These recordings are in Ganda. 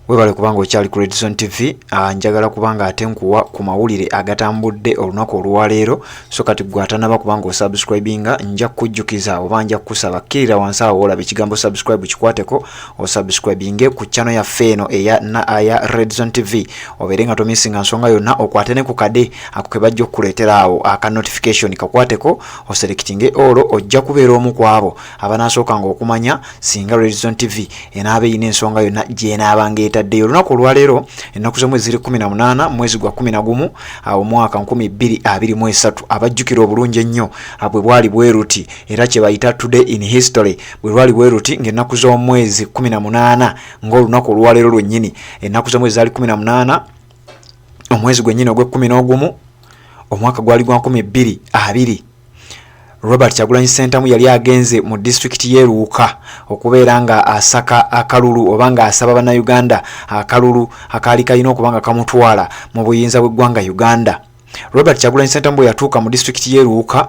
Webale kubanga okyali ku Red Zone TV. Njagala kubanga ate nkuwa ku mawulire agatambudde olunaku olwaleero, so kati gwatanaba kubanga osubscribinga nja kujjukiza oba nja kusaba kkirira wansi awo olaba ekigambo subscribe kikwateko osubscribinge ku channel ya eno eya Red Zone TV obeere nga tomisinga nsonga yonna, okwate ne ku kade ako ke bajja okukuleetera awo aka notification kakwateko oselectinge olwo ojja kubeera omu ku abo abanaasookanga okumanya singa Red Zone TV enaaba eyina ensonga yonna gy'enaabanga etaddeyo. Olunaku olwaleero ennaku z'omwezi ziri 18 mwezi gwa 11 omwaka 2023 abajjukira obulungi ennyo bwe bwali bweruti era kye bayita today in history bwe bwali bweruti ng'ennaku z'omwezi 18 ng'olunaku olwaleero lwennyini ennaku z'omwezi zaali 18 omwezi gwennyini ogwe11 omwaka gwali gwa 2020 Robert Kyagulanyi Ssentamu yali agenze mu district y'e Luuka okubeera nga asaka akalulu oba nga asaba bannayuganda akalulu akaali kalina okubanga kamutwala mu buyinza bw'eggwanga Uganda. Robert Kyagulanyi Ssentamu bwe yatuuka mu district y'e Luuka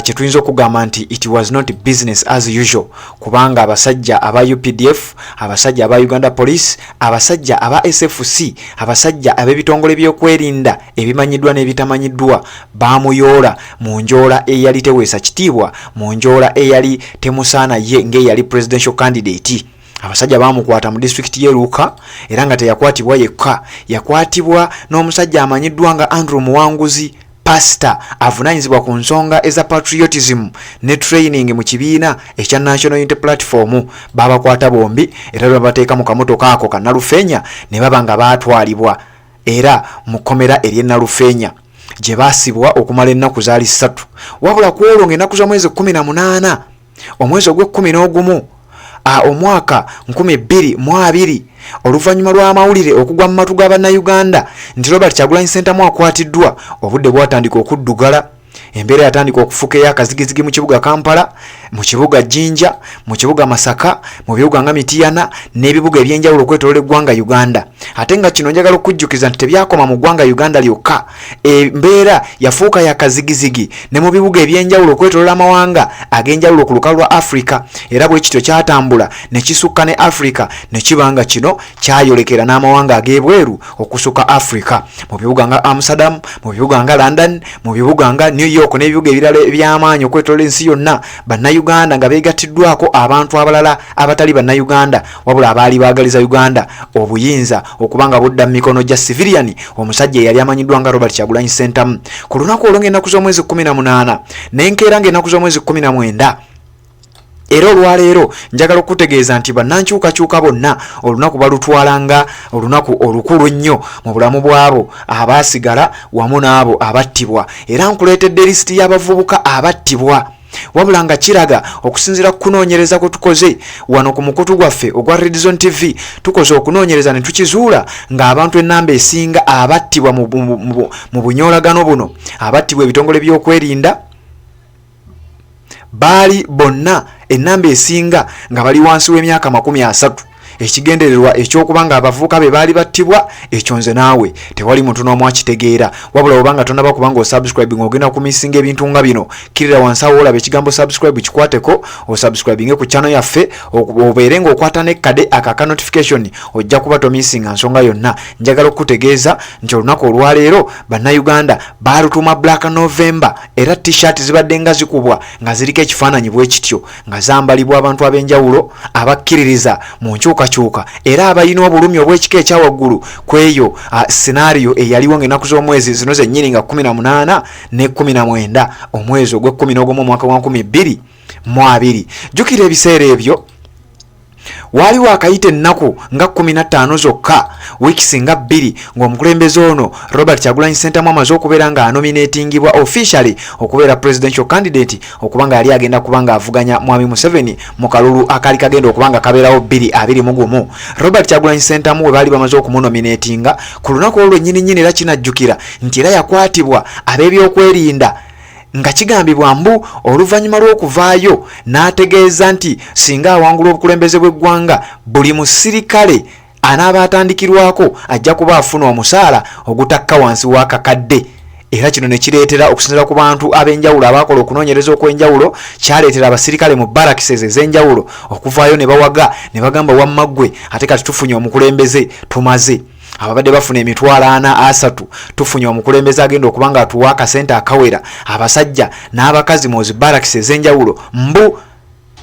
kye tuyinza okugamba nti it was not business as usual kubanga abasajja aba UPDF, abasajja aba Uganda Police, abasajja aba SFC, abasajja ab'ebitongole by'okwerinda ebimanyiddwa n'ebitamanyiddwa baamuyoola mu njoola eyali teweesa kitiibwa, mu njoola eyali temusaana ye ng'eyali presidential candidate. Abasajja baamukwata mu district y'e Luuka era nga teyakwatibwa yekka, yakwatibwa n'omusajja amanyiddwa nga Andrew Muwanguzi Pastor avunanyizibwa ku nsonga eza patriotism ne training mu kibiina ekya National Unity Platform. Babakwata bombi era babateeka mu kamotoka ako ka Nalufeenya ne baba nga baatwalibwa era mu kkomera ery'e Nalufeenya gye baasibwa okumala ennaku zaali 3. Wabula ku olwo ng'ennaku z'omwezi 18 omwezi ogwe11 omwaka 2020 oluvannyuma lw'amawulire okugwa mu matu ga bannayuganda nti Robert Kyagulanyi Ssentamu akwatiddwa, obudde bwatandika okuddugala, embeera yatandika okufuka ey'akazigizigi mu kibuga Kampala, mu kibuga Jinja, mu kibuga Masaka, mu bibuga nga Mityana n'ebibuga eby'enjawulo okwetooloola eggwanga Uganda. Ate nga kino njagala okujjukiza nti tebyakoma mu ggwanga Uganda lyokka, embeera yafuuka yakazigizigi ne mu bibuga eby'enjawulo okwetooloola amawanga ag'enjawulo ku lukalu lwa Africa, era bwe kityo kyatambula ne kisukka ne Africa ne kibanga kino kyayolekera n'amawanga ag'ebweru okusukka Africa, mu bibuga nga Amsterdam, mu bibuga nga London, mu bibuga nga New York n'ebibuga ebirala eby'amaanyi okwetooloola ensi yonna. Bannayuganda nga beegattiddwako abantu abalala abatali bannayuganda wabula abaali baagaliza Uganda obuyinza okubanga budda mu mikono gya civilian omusajja eyali amanyiddwa nga Robert Kyagulanyi Ssentamu. Ku lunaku olwo ng'ennaku z'omwezi 18 n'enkeera ng'ennaku z'omwezi 19 era olwaleero njagala okutegeeza nti bannankyukakyuka bonna olunaku balutwalanga olunaku olukulu ennyo mu bulamu bwabo abaasigala wamu n'abo abattibwa, era nkuleetedde lisiti y'abavubuka abattibwa. Wabula nga kiraga okusinziira ku kunoonyereza kwe tukoze wano ku mukutu gwaffe ogwa Red Zone TV, tukoze okunoonyereza ne tukizuula ng'abantu ennamba esinga abattibwa mu bunyoolagano buno, abattibwa ebitongole by'okwerinda baali bonna ennamba esinga nga bali wansi w'emyaka 30. Ekigendererwa ekyokuba nga abavubuka be baali battibwa ekyo nze naawe tewali muntu n'omu akitegeera, wabula obanga tonaba kubanga osubscribing ogenda kumisinga ebintu nga bino, kirira wansi awo olaba ekigambo subscribe kikwateko osubscribinge ku channel yaffe obeere ng'okwata n'ekkade aka notification ojja kuba tomisinga nsonga yonna. Njagala okutegeeza nti olunaku olwaleero bannayuganda baalutuma Black November era t-shirt zibadde nga zikubwa nga ziriko ekifaananyi bwe kityo nga zambalibwa abantu ab'enjawulo abakkiririza mu nkyuka era abalina obulumi obw'ekika ekyawaggulu kweyo scenario eyaliwo ng'ennaku z'omwezi zino zennyini nga 18 ne 19 omwezi ogwe11 omwaka wa 2020. Jjukira ebiseera ebyo waaliwo akayita ennaku nga 15 zokka, weeks nga 2 ng'omukulembeze ono Robert Kyagulanyi Ssentamu amaze okubeera nga anominatingibwa officially okubeera presidential candidate okubanga yali agenda kubanga avuganya Mwami Museveni mu kalulu akaali kagenda okubanga kabeerawo 2021. Robert Kyagulanyi Ssentamu we baali bamaze okumunominatinga ku lunaku olwo lwennyini era kinajjukira nti era yakwatibwa ab'ebyokwerinda nga kigambibwa mbu oluvannyuma lw'okuvaayo n'ategeeza nti singa awangula obukulembeze bw'eggwanga buli musirikale anaaba atandikirwako ajja kuba afuna omusaala ogutakka wansi w'akakadde era kino ne kireetera okusinziira ku bantu ab'enjawulo abakola okunoonyereza okw'enjawulo kyaleetera abasirikale mu barakiseze ez'enjawulo okuvaayo ne bawaga ne bagamba wamma ggwe ate kati tufunye omukulembeze tumaze ababadde bafuna emitwalo 43 tufunye omukulembeze agenda okuba nga atuwa akasente akawera abasajja n'abakazi mu barakisi ez'enjawulo mbu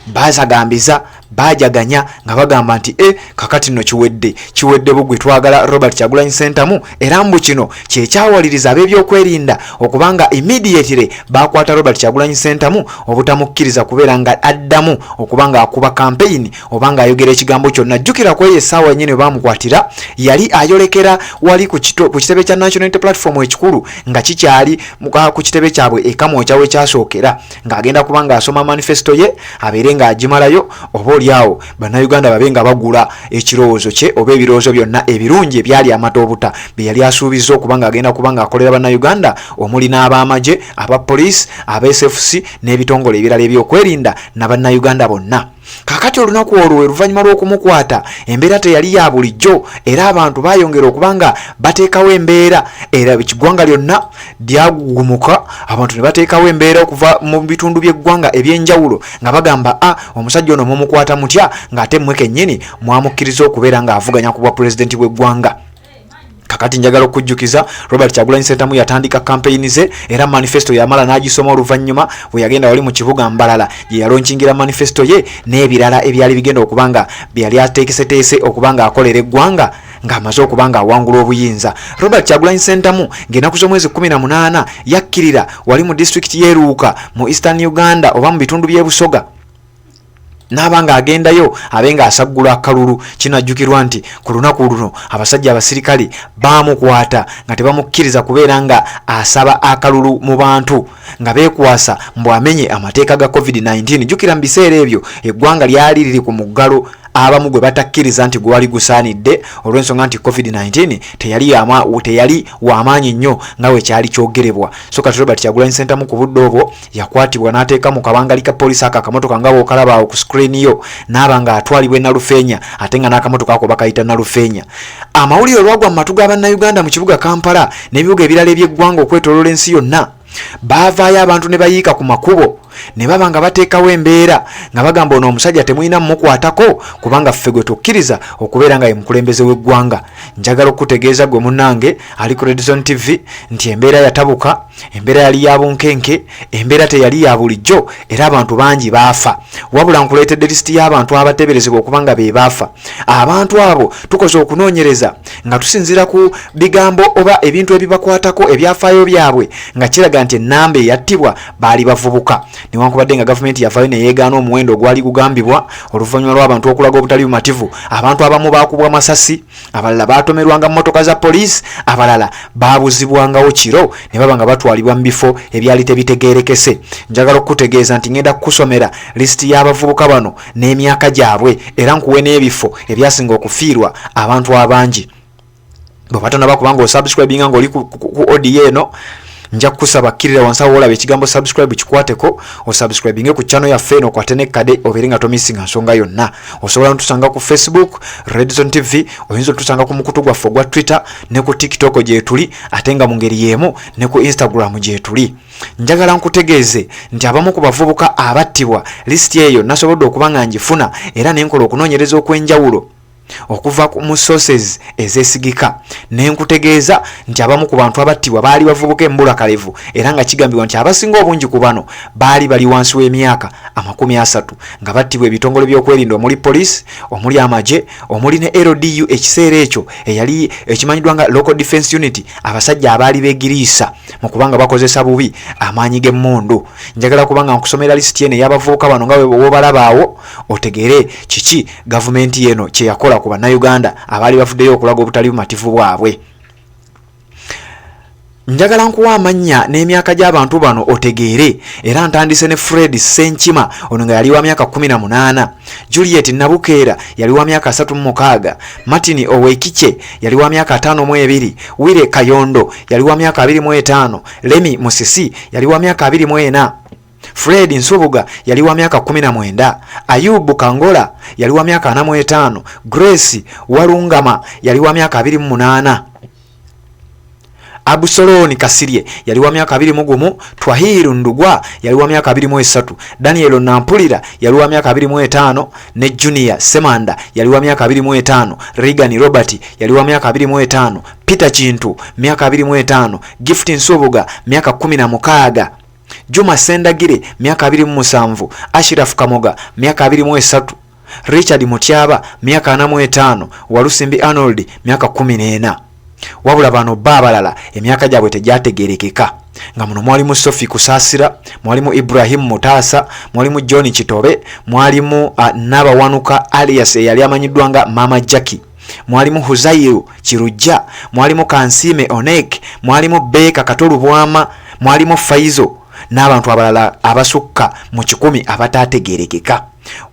bazagambiza bajaganya nga bagamba nti kakati nno kiwedde bugwe twagala Robert Kyagulanyi Ssentamu era mbu kino kyekyawaliriza ab'ebyokwerinda okubanga immediately bakwata Robert Kyagulanyi Ssentamu obutamukkiriza kubeera nga addamu okubanga akuba campaign obanga ayogera ekigambo kyonna. Jjukira kweyo essaawa yennyini bamukwatira yali ayolekera wali ku kitebe kya National Unity Platform ekikulu nga kikyali ku kitebe kyabwe ekamwokya we kyasookera ng'agenda kubanga asoma manifesto ye abeere nga agimalayo oba olyawo bannayuganda babe nga bagula ekirowoozo kye oba ebirowoozo byonna ebirungi ebyali amatoobuta bye yali asuubiza okubanga agenda kubanga akolera bannayuganda omuli n'ab'amagye aba police aba SFC n'ebitongole ebirala ebyokwerinda na bannayuganda bonna. Kakati olunaku olwo oluvannyuma lw'okumukwata embeera teyali ya bulijjo era abantu bayongera okubanga bateekawo embeera era ekiggwanga lyonna lyagugumuka abantu ne bateekawo embeera okuva mu bitundu by'eggwanga eby'enjawulo nga bagamba omusajja ono mumukwata mutya ng'ate mmwe kennyini mwamukkiriza okubeera ng'avuganya ku bwa pulezidenti bw'eggwanga. Kakati njagala okujjukiza Robert Kyagulanyi Ssentamu yatandika campaign ze era manifesto yamala n'agisoma oluvannyuma bwe yagenda wali mu kibuga Mbalala gye yalonkingira manifesto ye n'ebirala ebyali bigenda okubanga byali ateekeseteese okubanga akolera eggwanga ng'amaze okubanga awangula obuyinza. Robert Kyagulanyi Ssentamu ng'ennaku z'omwezi 18 yakkirira wali mu district y'Eruuka mu Eastern Uganda oba mu bitundu by'e Busoga n'abanga agendayo abenga asaggula akalulu. Kinajjukirwa nti ku lunaku luno abasajja abasirikale baamukwata nga tebamukkiriza kubeera nga asaba akalulu mu bantu nga beekwasa mbu amenye amateeka ga COVID-19. Jjukira mu biseera ebyo eggwanga lyali liri ku muggalo abamu gwe batakkiriza nti gwali gusaanidde olw'ensonga nti COVID-19 teyali w'amaanyi nnyo nga we kyali kyogerebwa. So kati Robert Kyagulanyi Ssentamu ku budde obwo yakwatibwa n'ateeka mu kabangali ka poliisi akamotoka nga bw'okalaba awo ku screen yo n'aba nga atwalibwa e Nalufeenya ate nga n'akamotoka ako bakayita Nalufeenya. Amawulire olwagwa mu matu ga bannayuganda mu kibuga Kampala n'ebibuga ebirala eby'eggwanga okwetooloola ensi yonna baavaayo abantu ne bayiika ku makubo ne baba nga bateekawo embeera nga bagamba ono omusajja temulina mumukwatako kubanga ffe gwe tukkiriza okubeera nga ye mukulembeze w'eggwanga. Njagala okutegeeza gwe munnange ali ku Red Zone TV nti embeera yatabuka, embeera yali ya bunkenke, embeera teyali ya bulijjo era abantu bangi baafa. Wabula nkuleetedde lisiti y'abantu abateeberezebwa okubanga be baafa. Abantu abo tukoze okunoonyereza nga tusinziira ku bigambo oba ebintu ebibakwatako ebyafaayo byabwe nga kiraga nti ennamba eyattibwa baali bavubuka. Newankubadde nga gavumenti yavaayo ne yeegaana omuwendo ogwali gugambibwa oluvannyuma lw'abantu okulaga obutali bumativu. Abantu abamu baakubwa masasi, abalala baatomerwanga mu mmotoka za poliisi, abalala baabuzibwangawo kiro ne baba nga batwalibwa mu bifo ebyali tebitegeerekese. Njagala okutegeeza nti ngenda kukusomera lisiti y'abavubuka bano n'emyaka gyabwe era nkuwe n'ebifo ebyasinga okufiirwa abantu abangi. Bw'oba tonaba kubanga osubscribinga ng'oli ku audio eno nja kukusaba kkirira wansi awo olaba ekigambo subscribe kikwateko osubscribinge ku channel yaffe eno kwate nekkade obeere nga tomisinga nsonga yonna. Osobola notusanga ku Facebook Red Zone TV, oyinza otusanga ku mukutu gwaffe ogwa Twitter ne ku TikTok gye tuli ate nga mu ngeri y'emu ne ku Instagram gye tuli. Njagala nkutegeeze nti abamu ku bavubuka abattibwa lisiti eyo nasobodde okuba nga ngifuna era nenkola okunoonyereza okw'enjawulo okuva mu sources ezesigika nenkutegeeza nti abamu ku bantu abattibwa baali bavubuka embulakalevu era nga kigambibwa nti abasinga obungi ku bano baali bali wansi w'emyaka 30 nga battibwa ebitongole by'okwerinda omuli police, omuli amagye, omuli ne LDU ekiseera ekyo eyali ekimanyiddwa nga Local Defence Unity, abasajja abaali beegiriisa mu kubanga bakozesa bubi amaanyi g'emmundu. Njagala kubanga nkusomera lisiti eno ey'abavubuka bano nga bw'obalaba awo otegeere kiki gavumenti eno kye yakola ku bannayuganda abaali bafuddeyo okulaga obutali bumativu bwabwe. Njagala nkuwa amannya n'emyaka gy'abantu bano otegeere era ntandise ne Fred Ssenkima ono nga yali wa myaka 18, Juliet Nabukeera yali wa myaka 36, Martin Owekiche yali wa myaka 52, Wile Kayondo yali wa myaka 25, Lemi Musisi yali wa myaka 24, Fred Nsubuga yali wa myaka 19, Ayubu Kangola yali wa myaka 45, Grace Walungama yali wa myaka 28, Abusoloni Kasirye yali wa myaka 21, Twahiru Ndugwa yali wa myaka 23, Daniel Nampulira yali wa myaka 25, ne Junior Semanda yali wa myaka 25, Regan Robert yali wa myaka 25, Peter Chintu myaka 25, Gift Nsubuga myaka 16, Juma Sendagire myaka 27, Ashraf Kamoga myaka 23, Richard Mutyaba myaka 45, Walusimbi Arnold myaka 14. Wabula bano babalala emyaka gyabwe tegyategerekeka nga muno mwalimu Sophie Kusasira, mwalimu Ibrahim Mutasa, mwalimu John Chitobe, mwalimu Nabawanuka alias yali amanyiddwa nga Mama Jackie, mwalimu Huzairu Kirujja, mwalimu Kansime Onek, mwalimu Beka Katolubwama, mwalimu Faizo n'abantu abalala abasukka mu 10 abatategerekeka.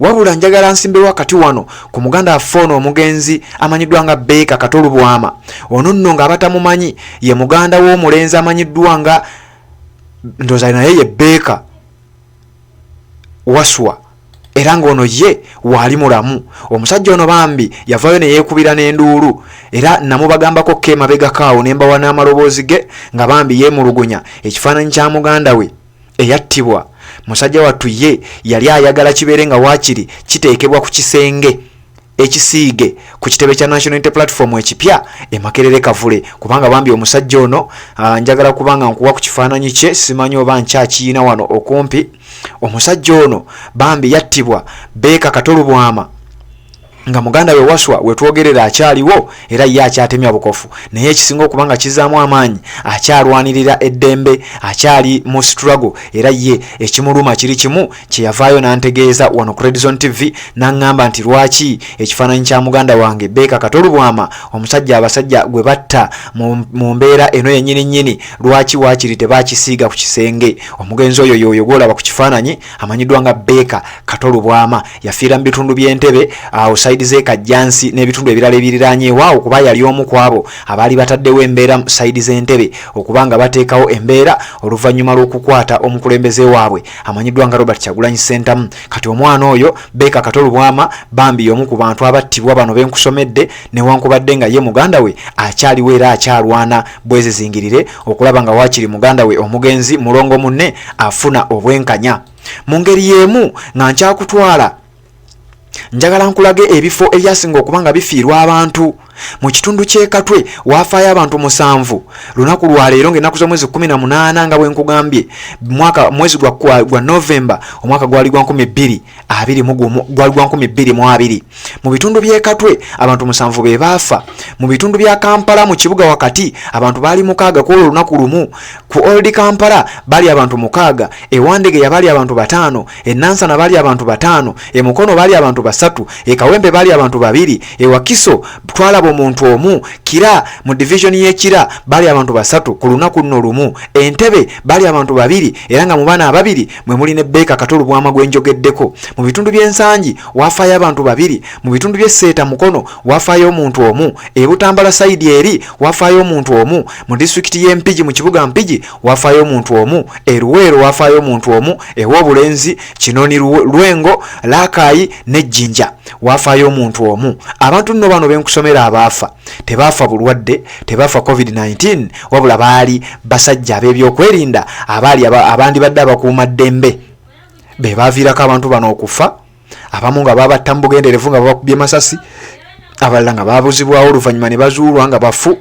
Wabula njagala nsimbe wakati wano ku muganda afono omugenzi amanyiddwa nga Beka Katolubwama. Ono nno nga abatamumanyi ye muganda w'omulenzi amanyiddwa nga ndoza naye ye Beka Waswa, era ng'ono ye wali mulamu. Omusajja ono bambi yavayo ne yeekubira n'enduulu, era namubagambako ke mabega kaawo ne mbawa n'amaloboozi ge nga bambi yeemulugunya ekifaananyi kya muganda we eyattibwa. Musajja wattu ye yali ayagala kibeere nga waakiri kiteekebwa ku kisenge ekisiige ku kitebe kya National Unity Platform ekipya e Makerere Kavule, kubanga bambi omusajja ono njagala kubanga nkuwa ku kifaananyi kye, simanyi oba nkyakiyina wano okumpi. Omusajja ono bambi yattibwa Beka Katolubwama nga muganda we Waswa wetwogerera akyaliwo era ye akyatemya bukofu, naye ekisinga okubanga kizaamu amaanyi akyalwanirira eddembe, akyali mu struggle, era ye ekimuluma kiri kimu kyeyavaayo n'antegeeza wano ku Red Zone TV n'aŋŋamba nti lwaki ekifaananyi kya muganda wange Beka Katolubwama omusajja abasajja gwe batta mu mbeera eno yennyini lwaki waakiri tebaakisiiga ku kisenge. Omugenzi oyo yoyo gwolaba ku kifaananyi amanyiddwa nga Beka Katolubwama yafiira mu bitundu by'Entebbe awo saidi ze Kajjansi n'ebitundu ebirala ebiriraanye waawo, kuba yali omu ku abo abaali bataddewo embeera saidi z'Entebbe okubanga bateekawo embeera oluvannyuma lw'okukwata omukulembeze waabwe amanyiddwa nga Robert Kyagulanyi Ssentamu. Kati omwana oyo Beka Katolubwama bambi omu ku bantu abattibwa bano benkusomedde, newankubadde nga ye muganda we akyaliwo era akyalwana bwezizingirire okulaba nga waakiri muganda we omugenzi mulongo munne afuna obwenkanya. Mu ngeri y'emu nga nkyakutwala njagala nkulage ebifo ebyasinga okubanga bifiirwa abantu mu kitundu ky'e Katwe. Waafaayo abantu 7 lunaku lwa leero ng'ennaku z'omwezi 18 nga bwe nkugambye mwezi gwa November omwaka gwali gwa 2020. Mu bitundu by'e Katwe abantu 7 be baafa. Mu bitundu bya Kampala mu kibuga wakati abantu baali 6 ku lunaku lumu. Ku Old Kampala bali abantu 6, e Wandege bali abantu 5, e Nansana bali abantu 5, e Mukono bali abantu 3, e Kawempe bali abantu 2, e Wakiso twalaba omuntu omu. Kira mu division y'Ekira bali abantu 3 ku lunaku nno lumu. Entebbe bali abantu 2 era nga mu bana ababiri mwe muli ne Beka Katolubwama gwe njogeddeko. Mu bitundu by'Ensangi waafaayo abantu 2, mu bitundu by'Esseeta Mukono waafaayo omuntu omu, e Butambala saidi eri waafaayo omuntu omu, mu district y'Empigi mu kibuga Mpigi waafaayo omuntu omu, e Luweero waafaayo omuntu omu, e W'Obulenzi, Kinoni, Lwengo, Lakayi ne Jinja waafaayo omuntu omu. Abantu nno bano benkusomera abaafa tebaafa bulwadde, tebaafa COVID-19, wabula baali basajja ab'ebyokwerinda abandi badde abakuuma ddembe be baaviirako abantu bano okufa. Abamu nga babatta mu bugenderevu nga babakubye masasi, abalala nga babuzibwawo oluvannyuma ne bazuulwa nga bafu,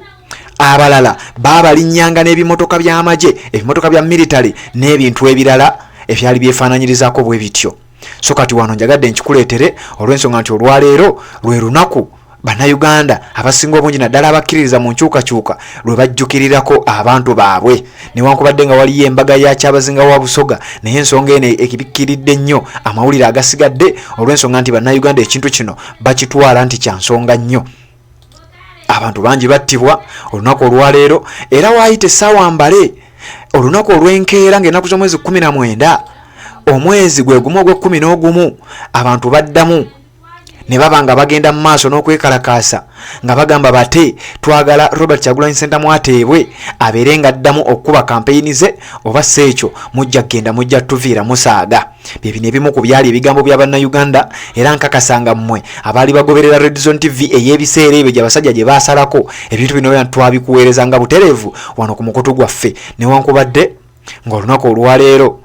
abalala baabalinnyanga n'ebimotoka by'amagye, ebimotoka bya military n'ebintu ebirala ebyali byefaananyirizako bwe bityo. So kati wano njagadde nkikuleetere olw'ensonga nti olwaleero lwe lunaku Bannayuganda abasinga obungi naddala abakkiririza mu nkyukakyuka lwe bajjukirirako abantu baabwe. Newankubadde nga waliyo embaga ya Kyabazinga wa Busoga, naye ensonga eno ekibikkiridde nnyo amawulire agasigadde olw'ensonga nti Bannayuganda ekintu kino bakitwala nti kya nsonga nnyo. Abantu bangi battibwa olunaku olwaleero, era waayita essaawa mbale olunaku olw'enkeera ng'ennaku z'omwezi 19 omwezi gwe gumu ogw'e11 abantu baddamu ne baba nga bagenda mu maaso n'okwekalakaasa nga bagamba bate twagala Robert Kyagulanyi Ssentamu ateebwe abeere nga addamu okuba kampeyini ze oba si ekyo mujja kgenda mujja tuviira musaaga. Bye ebimu ku byali ebigambo bya bannayuganda era nkakasanga mmwe abaali bagoberera Red Zone TV ey'ebiseera ebyo gy'abasajja gye baasalako ebintu bino byonna twabikuweereza nga butereevu wano ku mukutu gwaffe newankubadde ng'olunaku olwaleero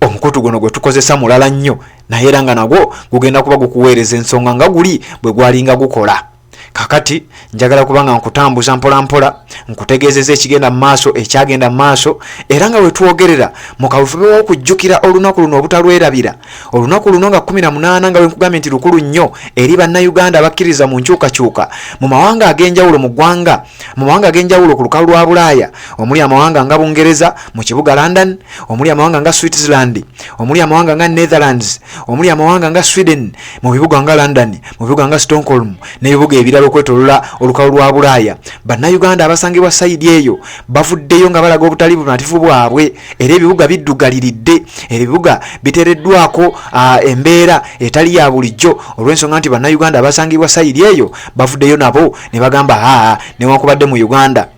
omukutu guno gwe tukozesa mulala nnyo naye era nga nagwo gugenda kuba gukuweereza ensonga nga guli bwe gwalinga gukola. Kakati njagala kubanga nkutambuza mpola mpola nkutegeezeza ekigenda mu maaso ekyagenda mu maaso era nga we twogerera mu kaweefube w'okujjukira olunaku luno obutalwerabira olunaku luno nga 18 nga we nkugambye nti lukulu nnyo eri bannayuganda abakkiriza mu nkyukakyuka mu mawanga ag'enjawulo mu ggwanga mu mawanga ag'enjawulo ku lukalu lwa Bulaaya omuli amawanga nga Bungereza mu kibuga London omuli amawanga nga Switzerland omuli amawanga nga Netherlands omuli amawanga nga Sweden mu bibuga nga London mu bibuga nga Stockholm n'ebibuga ebirala okwetolola olukalu lwa Bulaaya. Bannayuganda abasangibwa sayidi eyo bavuddeyo nga balaga obutali bumatifu bwabwe era ebibuga biddugaliridde ebibuga biteereddwako embeera etali ya bulijjo olw'ensonga nti bannayuganda abasangibwa sayidi eyo bavuddeyo nabo ne bagamba newankubadde mu Uganda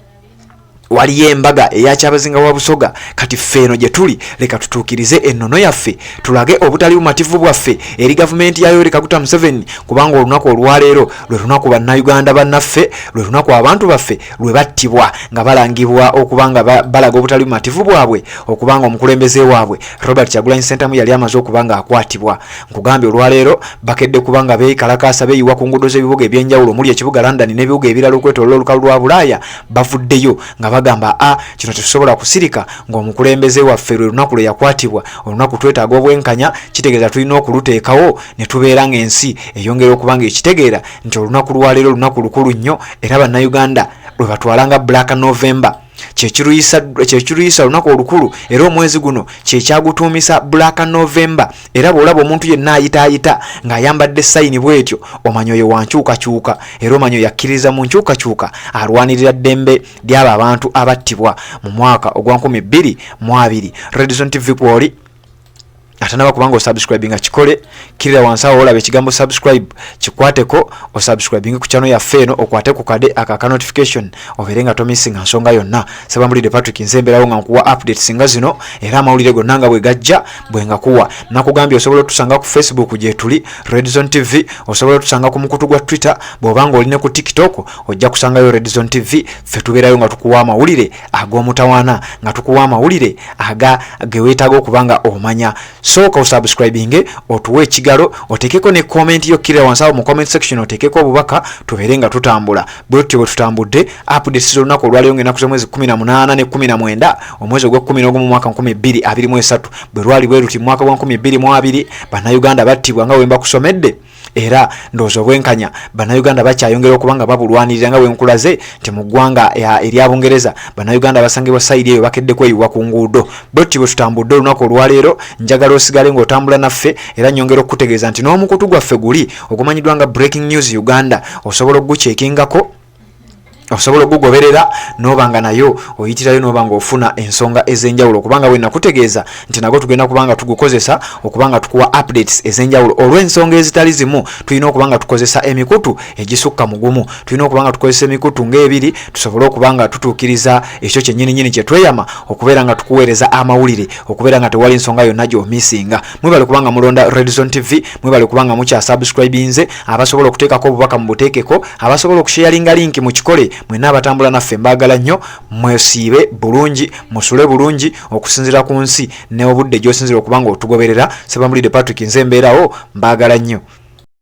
waliyo embaga eyakyabazinga wa Busoga kati ffeeno gye tuli leka tutuukirize ennono yaffe tulage obutali bumativu bwaffe eri gavumenti ya Yoweri Kaguta Museveni kubanga olunaku olwaleero lwe lunaku bannayuganda bannaffe lwe lunaku abantu baffe lwe battibwa nga balangibwa okubanga balaga obutali bumativu bwabwe okubanga omukulembeze waabwe Robert Kyagulanyi Ssentamu yali amaze okubanga akwatibwa. Nkugambye olwaleero bakedde kubanga beekalakaasa beeyiwa ku nguudo z'ebibuga ebyenjawulo omuli ekibuga London n'ebibuga ebirala okwetolola olukalu lwa Bulaaya bavuddeyo nga bagamba kino tetusobola kusirika ng'omukulembeze waffe lwe lunaku lwe yakwatibwa olunaku twetaaga obwenkanya kitegeeza tulina okuluteekawo ne tubeera ng'ensi eyongera okubanga ekitegeera nti olunaku lwaleero lunaku lukulu nnyo era bannayuganda lwe batwalanga Black November kyekiruyisa lunaku olukulu era omwezi guno kyekyagutuumisa Black November era bw'olaba omuntu yenna ayitaayita ng'ayambadde sayini bw'etyo omanya oyo wankyukakyuka era omanya oyo akkiriza mu nkyukakyuka alwanirira ddembe ly'abo abantu abattibwa mu mwaka ogwa 2020. Red Zone TV kwoli atanaba kubanga osubscribinga kikole kirira wansi awo olaba ekigambo subscribe kikwateko osubscribinga ku channel yaffe eno okwate ku kade aka notification obeere nga tomissinga nsonga yonna. Sebamulide Patrick Nzemberawo nga nkuwa updates nga zino era amawulire gonna nga bwe gajja bwe ngakuwa. Nakugambye osobola otusanga ku Facebook gye tuli Red Zone TV, osobola otusanga ku mukutu gwa Twitter, bw'obanga oline ku TikTok ojja kusangayo Red Zone TV. Ffe tubeerayo nga tukuwa amawulire ag'omutawaana nga tukuwa amawulire aga geweetaaga okubanga omanya. Sooka osubscribinge otuwe ekigalo otekeko ne comment yo kire wansi awo mu comment section otekeko obubaka tubeere nga tutambula bwetyo bwe tutambudde updates z'olunaku olwaleero ng'ennaku z'omwezi 18 ne 19 omwezi ogw'Okumu mu mwaka 2023 bwe lwali bwe luti mu mwaka gwa 2022 bannayuganda battibwa nga bwe mbakusomedde era ndowooza obwenkanya bannayuganda bakyayongera okubanga babulwanirira nga bwe nkulaze nti mu ggwanga erya Bungereza bannayuganda basangibwa sayidi eyo bakedde kweyiwa ku nguudo. Bwetyo bwe tutambudde olunaku olwaleero njagala osigale ng'otambula naffe era nnyongera okukutegeeza nti n'omukutu gwaffe guli ogumanyiddwa nga Breaking News Uganda osobola okugukyekingako osobola okugoberera n'obanga nayo oyitirayo n'obanga ofuna ensonga ez'enjawulo okubanga bwe nakutegeeza nti nago tugenda kubanga tugukozesa okubanga tukuwa updates ez'enjawulo olw'ensonga ezitali zimu tulina okubanga tukozesa emikutu egisukka mu gumu tulina okubanga tukozesa emikutu ng'ebiri tusobole okubanga tutuukiriza ekyo kyennyini kye tweyama okubeera nga tukuweereza amawulire okubeera nga tewali ensonga yonna gy'omisinga. Mwebale kubanga mulonda Red Zone TV, mwebale kubanga mukyasubscribinze, abasobola okuteekako obubaka mu buteekeko, abasobola okusharinga linki mu kikole mwenna abatambula naffe mbagala nnyo mwesiibe bulungi musule bulungi okusinzira ku nsi ne obudde gy'osinzira okubanga otugoberera. Sebamulide Patrick Nzemberawo mbagala nnyo.